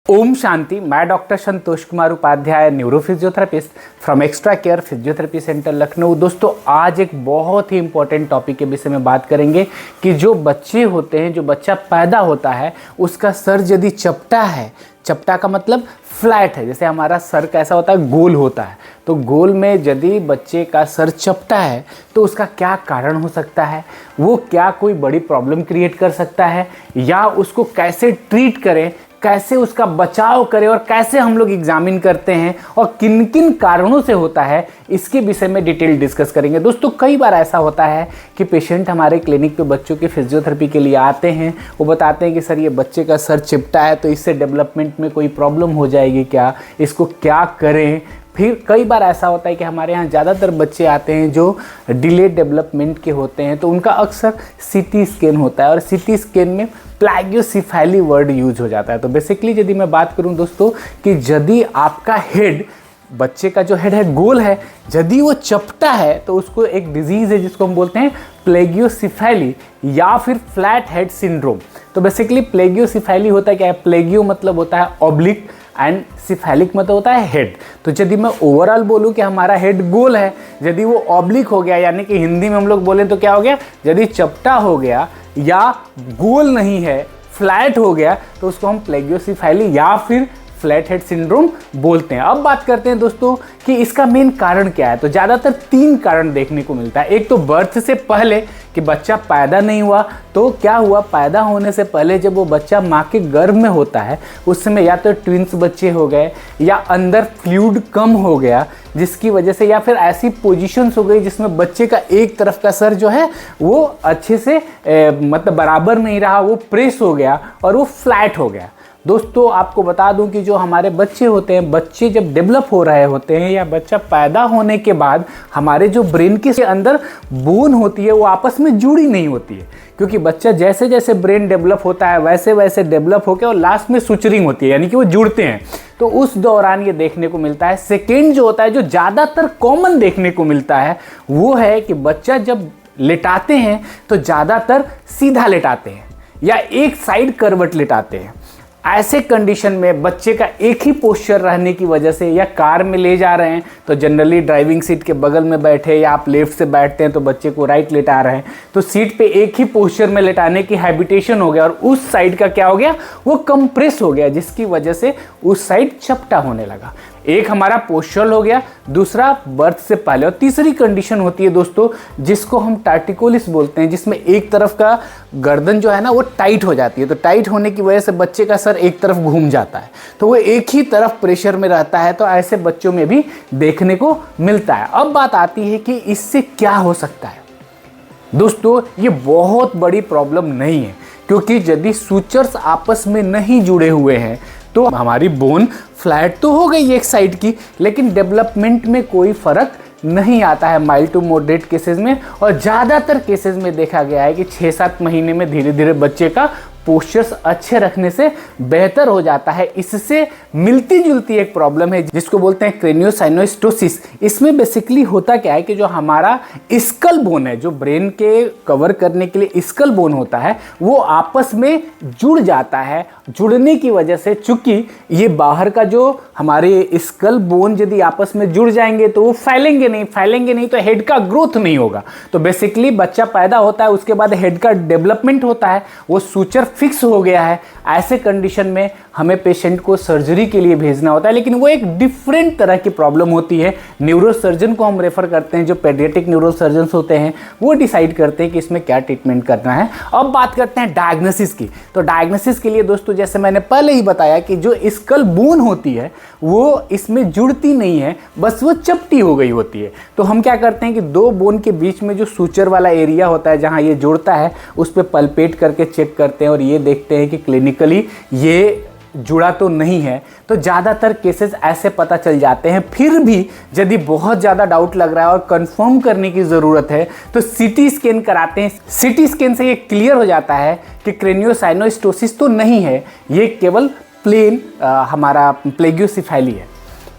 ओम शांति। मैं doctor Santosh Kumar Upadhyay, neurophysiotherapist from extra care physiotherapy centre Lucknow. दोस्तों, आज एक बहुत ही इंपॉर्टेंट टॉपिक के विषय में बात करेंगे कि जो बच्चे होते हैं, जो बच्चा पैदा होता है, उसका सर यदि चपटा है, चपटा का मतलब फ्लैट है, जैसे हमारा सर कैसा होता है, गोल होता है, तो गोल में यदि बच्चे का सर चपटा है तो उसका क्या कारण हो सकता है, वो क्या कोई बड़ी प्रॉब्लम क्रिएट कर सकता है, या उसको कैसे ट्रीट करें, कैसे उसका बचाव करें और कैसे हम लोग एग्जामिन करते हैं और किन किन कारणों से होता है, इसके विषय में डिटेल डिस्कस करेंगे। दोस्तों, कई बार ऐसा होता है कि पेशेंट हमारे क्लिनिक पे बच्चों की फिजियोथेरेपी के लिए आते हैं, वो बताते हैं कि सर ये बच्चे का सर चिपटा है, तो इससे डेवलपमेंट में कोई प्रॉब्लम हो जाएगी क्या, इसको क्या करें। फिर कई बार ऐसा होता है कि हमारे यहाँ ज़्यादातर बच्चे आते हैं जो डिलेड डेवलपमेंट के होते हैं, तो उनका अक्सर सीटी स्कैन होता है और सीटी स्कैन में प्लैगियोसेफेली वर्ड यूज हो जाता है। तो बेसिकली यदि मैं बात करूं दोस्तों कि यदि आपका हेड, बच्चे का जो हेड है गोल है, यदि वो चपटा है तो उसको एक डिजीज़ है जिसको हम बोलते हैं प्लैगियोसेफेली या फिर फ्लैट हेड सिंड्रोम। तो बेसिकली प्लैगियोसेफेली होता है क्या है, प्लैगियो मतलब होता है ऑब्लिक एंड सिफेलिक मतलब होता है हेड। तो यदि मैं ओवरऑल बोलूं कि हमारा हेड गोल है, यदि वो ऑब्लिक हो गया, यानी कि हिंदी में हम लोग बोलें तो क्या हो गया, यदि चपटा हो गया या गोल नहीं है, फ्लैट हो गया, तो उसको हम प्लैगियोसेफेली या फिर फ्लैट हेड सिंड्रोम बोलते हैं। अब बात करते हैं दोस्तों कि इसका मेन कारण क्या है। तो ज़्यादातर 3 कारण देखने को मिलता है। एक तो बर्थ से पहले कि बच्चा पैदा नहीं हुआ, तो क्या हुआ, पैदा होने से पहले जब वो बच्चा माँ के गर्भ में होता है उस समय या तो ट्विंस बच्चे हो गए या अंदर फ्लूइड कम हो गया, जिसकी वजह से, या फिर ऐसी पोजीशंस हो गई जिसमें बच्चे का एक तरफ का सर जो है वो अच्छे से मतलब बराबर नहीं रहा, वो प्रेस हो गया और वो फ्लैट हो गया। दोस्तों, आपको बता दूं कि जो हमारे बच्चे होते हैं, बच्चे जब डेवलप हो रहे होते हैं या बच्चा पैदा होने के बाद, हमारे जो ब्रेन के अंदर बोन होती है वो आपस में जुड़ी नहीं होती है, क्योंकि बच्चा जैसे जैसे ब्रेन डेवलप होता है वैसे वैसे डेवलप होकर और लास्ट में सुचरिंग होती है, यानी कि वो जुड़ते हैं। तो उस दौरान ये देखने को मिलता है। सेकेंड जो होता है, जो ज़्यादातर कॉमन देखने को मिलता है, वो है कि बच्चा जब लेटाते हैं तो ज़्यादातर सीधा लेटाते हैं या एक साइड करवट लेटाते हैं। ऐसे कंडीशन में बच्चे का एक ही पोस्चर रहने की वजह से, या कार में ले जा रहे हैं तो जनरली ड्राइविंग सीट के बगल में बैठे, या आप लेफ्ट से बैठते हैं तो बच्चे को राइट लेटा रहे हैं, तो सीट पे एक ही पोस्चर में लेटाने की हैबिटेशन हो गया और उस साइड का क्या हो गया, वो कंप्रेस हो गया, जिसकी वजह से उस साइड चपटा होने लगा। एक हमारा पोस्चर हो गया, दूसरा बर्थ से पहले, और तीसरी कंडीशन होती है दोस्तों जिसको हम टार्टिकोलिस बोलते हैं, जिसमें एक तरफ का गर्दन जो है ना वो टाइट हो जाती है। तो टाइट होने की वजह से बच्चे का सर एक तरफ घूम जाता है, तो वो एक ही तरफ प्रेशर में रहता है। तो ऐसे बच्चों में भी देखने को मिलता है। अब बात आती है कि इससे क्या हो सकता है। दोस्तों, ये बहुत बड़ी प्रॉब्लम नहीं है, क्योंकि यदि सूचर्स आपस में नहीं जुड़े हुए हैं तो हमारी बोन फ्लैट तो हो गई एक साइड की, लेकिन डेवलपमेंट में कोई फर्क नहीं आता है माइल्ड टू मॉडरेट केसेस में। और ज़्यादातर केसेस में देखा गया है कि 6-7 महीने में धीरे धीरे बच्चे का पोस्चर्स अच्छे रखने से बेहतर हो जाता है। इससे मिलती जुलती एक प्रॉब्लम है जिसको बोलते हैं क्रेनियोसाइनोस्टोसिस। इसमें बेसिकली होता क्या है कि जो हमारा स्कल बोन है, जो ब्रेन के कवर करने के लिए स्कल बोन होता है, वो आपस में जुड़ जाता है। जुड़ने की वजह से, चूंकि ये बाहर का जो हमारे स्कल बोन यदि आपस में जुड़ जाएंगे तो वो फैलेंगे नहीं तो हेड का ग्रोथ नहीं होगा। तो बेसिकली बच्चा पैदा होता है, उसके बाद हेड का डेवलपमेंट होता है, वो सूचर फिक्स हो गया है। ऐसे कंडीशन में हमें पेशेंट को सर्जरी के लिए भेजना होता है, लेकिन वो एक डिफरेंट तरह की प्रॉब्लम होती है। न्यूरोसर्जन को हम रेफर करते हैं, जो पेडियाट्रिक न्यूरोसर्जन्स होते हैं वो डिसाइड करते हैं कि इसमें क्या ट्रीटमेंट करना है। अब बात करते हैं डायग्नोसिस की। तो डायग्नोसिस के लिए दोस्तों, जैसे मैंने पहले ही बताया कि जो स्कल बोन होती है वो इसमें जुड़ती नहीं है, बस वो चपटी हो गई होती है। तो हम क्या करते हैं कि 2 बोन के बीच में जो सूचर वाला एरिया होता है जहाँ ये जुड़ता है, उस पर पल्पेट करके चेक करते हैं और ये देखते हैं कि क्लिनिकली ये जुड़ा तो नहीं है। तो ज़्यादातर केसेस ऐसे पता चल जाते हैं। फिर भी यदि बहुत ज़्यादा डाउट लग रहा है और कंफर्म करने की ज़रूरत है तो सीटी स्कैन कराते हैं। सीटी स्कैन से ये क्लियर हो जाता है कि क्रेनियोसाइनोस्टोसिस तो नहीं है, ये केवल प्लेन हमारा प्लैगियोसेफेली है।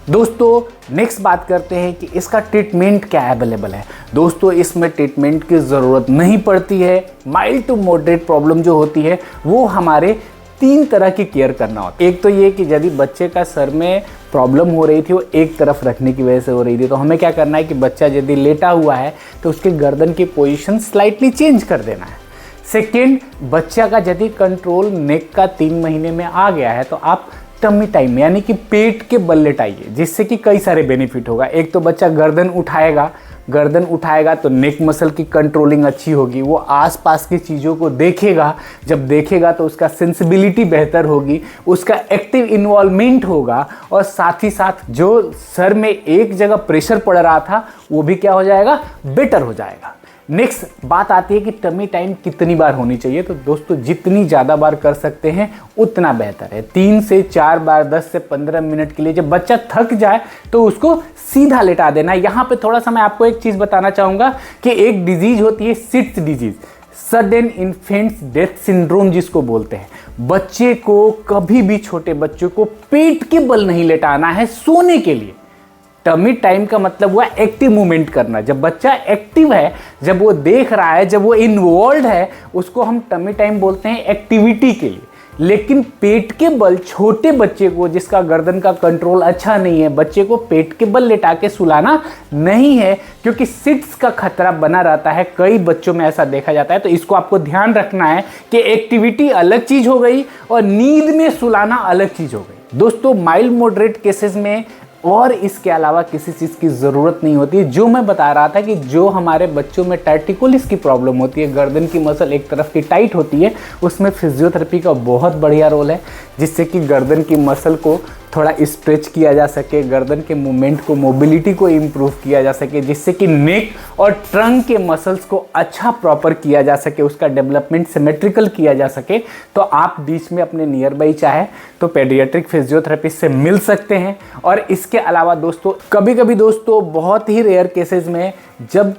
दोस्तों, नेक्स्ट बात करते हैं कि इसका ट्रीटमेंट क्या अवेलेबल है। दोस्तों, इसमें ट्रीटमेंट की ज़रूरत नहीं पड़ती है। माइल्ड टू मॉडरेट प्रॉब्लम जो होती है वो हमारे 3 तरह की केयर करना होता है। एक तो ये कि यदि बच्चे का सर में प्रॉब्लम हो रही थी, वो एक तरफ रखने की वजह से हो रही थी, तो हमें क्या करना है कि बच्चा यदि लेटा हुआ है तो उसके गर्दन की पोजीशन स्लाइटली चेंज कर देना है। सेकेंड, बच्चा का यदि कंट्रोल नेक का 3 महीने में आ गया है तो आप टमी टाइम यानी कि पेट के बल लेटाइए, जिससे कि कई सारे बेनिफिट होगा। एक तो बच्चा गर्दन उठाएगा तो नेक मसल की कंट्रोलिंग अच्छी होगी, वो आसपास की चीज़ों को देखेगा, जब देखेगा तो उसका सेंसिबिलिटी बेहतर होगी, उसका एक्टिव इन्वॉल्वमेंट होगा, और साथ ही साथ जो सर में एक जगह प्रेशर पड़ रहा था वो भी क्या हो जाएगा, बेटर हो जाएगा। नेक्स्ट बात आती है कि टमी टाइम कितनी बार होनी चाहिए। तो दोस्तों जितनी ज़्यादा बार कर सकते हैं उतना बेहतर है। 3 से 4 बार 10 से 15 मिनट के लिए। जब बच्चा थक जाए तो उसको सीधा लेटा देना। यहाँ पे थोड़ा सा मैं आपको एक चीज़ बताना चाहूँगा कि एक डिजीज होती है SIDS disease, sudden infants death syndrome जिसको बोलते हैं। बच्चे को कभी भी, छोटे बच्चों को पेट के बल नहीं लेटाना है सोने के लिए। टमी टाइम का मतलब हुआ एक्टिव मूवमेंट करना। जब बच्चा एक्टिव है, जब वो देख रहा है, जब वो इन्वॉल्व है, उसको हम टमी टाइम बोलते हैं एक्टिविटी के लिए। लेकिन पेट के बल छोटे बच्चे को, जिसका गर्दन का कंट्रोल अच्छा नहीं है, बच्चे को पेट के बल लेटा के सुलाना नहीं है, क्योंकि सिट्स का खतरा बना रहता है। कई बच्चों में ऐसा देखा जाता है। तो इसको आपको ध्यान रखना है कि एक्टिविटी अलग चीज़ हो गई और नींद में सुलाना अलग चीज़ हो गई। दोस्तों माइल्ड मॉडरेट केसेस में और इसके अलावा किसी चीज़ की ज़रूरत नहीं होती है। जो मैं बता रहा था कि जो हमारे बच्चों में टर्टिकोलिस की प्रॉब्लम होती है, गर्दन की मसल एक तरफ की टाइट होती है, उसमें फिजियोथेरेपी का बहुत बढ़िया रोल है, जिससे कि गर्दन की मसल को थोड़ा स्ट्रेच किया जा सके, गर्दन के मूवमेंट को, मोबिलिटी को इम्प्रूव किया जा सके, जिससे कि नेक और ट्रंक के मसल्स को अच्छा प्रॉपर किया जा सके, उसका डेवलपमेंट सिमेट्रिकल किया जा सके। तो आप बीच में अपने नियर बाई चाहे तो पेडियाट्रिक फिजियोथेरेपिस्ट से मिल सकते हैं। और इसके अलावा दोस्तों कभी कभी दोस्तों बहुत ही रेयर केसेस में जब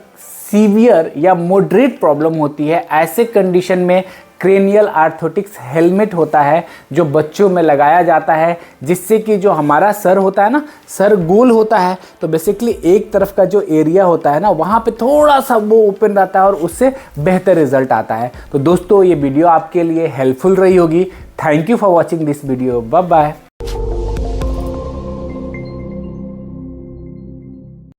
सीवियर या मॉडरेट प्रॉब्लम होती है, ऐसे कंडीशन में क्रेनियल आर्थोटिक्स हेलमेट होता है जो बच्चों में लगाया जाता है, जिससे कि जो हमारा सर होता है ना, सर गोल होता है, तो बेसिकली एक तरफ का जो एरिया होता है ना, वहाँ पे थोड़ा सा वो ओपन रहता है और उससे बेहतर रिजल्ट आता है। तो दोस्तों ये वीडियो आपके लिए हेल्पफुल रही होगी। Thank you for watching this video. Bye bye.